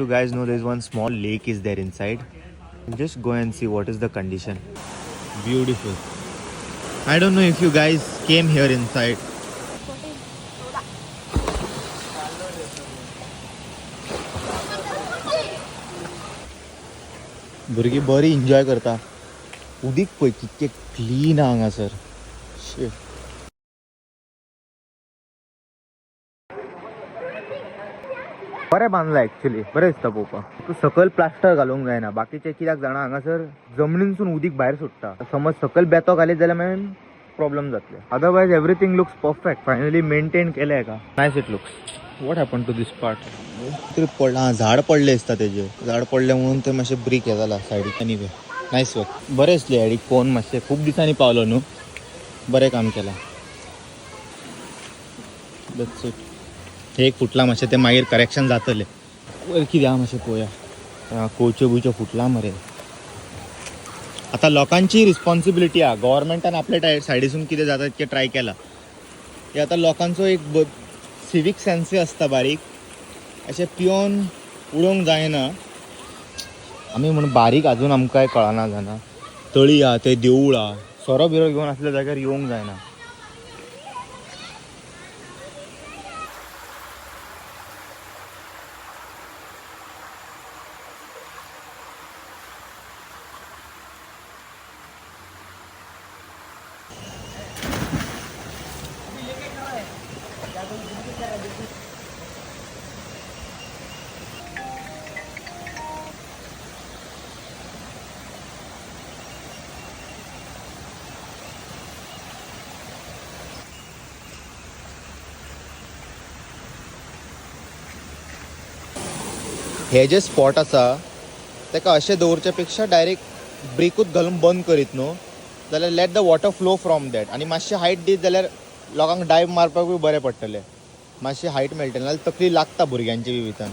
You guys know there's one small lake is there inside. Just go and see what is the condition. Beautiful. I don't know if you guys came here inside. भुरगीं बरी enjoy करता. उदीक पळय कितके clean हांगासर. Shit. बरें बांदलां actually. बरें दिसता पळोवपाक. तूं सकयल प्लास्टर घालूंक जायना. बाकीचे कित्याक जाणा हांगासर जमनीनसून उदीक भायर सुट्टा. समज सकयल बेतो घालीत जाल्यार मागीर प्रॉब्लम जातले. Otherwise everything looks perfect. Finally maintain केलें हेका. Nice it looks. What happen to this part? कितें पडलां? झाड पडलें दिसता तेजे. झाड पडलें म्हणून ते मातशें ब्रीक हे जाला सायडीक. Anyway nice work. बरें दिसलें हेडीक पोवन. मातशें खूब दिसांनी पावलो न्हू. बरें काम केलां. That's it. हे एक फुटलां मातशें. ते मागीर करेक्शन जातलें. वयर कितें आहा मातशें पळोवया. कोच्यो बिच्यो फुटला मरे. आतां लोकांची रिस्पॉन्सिबिलिटी आहा. गव्हर्मेंटान आपल्या सायडीसून कितें जाता तितकें ट्राय केलां. हे आतां लोकांचो एक सिवीक सेन्सूय आसता बारीक. अशें पिवन उडोवंक जायना. आमी म्हण बारीक आजून आमकां कळना जाणा. तळी आहा, ते देवूळ आहा. सोरो बिरो घेवन असल्या जाग्यार येवंक जायना. हे जे स्पॉट आसा तेका अशें दवरचे पेक्षा डायरेक्ट ब्रेकूच घालून बंद करीत न्हू जाल्यार let the water flow from that. आनी मातशें हायट दीत जाल्यार लोकांक डायव मारपाकूय बरें पडटलें. मातशी हायट मेळटली नाल्यार तकली लागता भुरग्यांची बी भितर.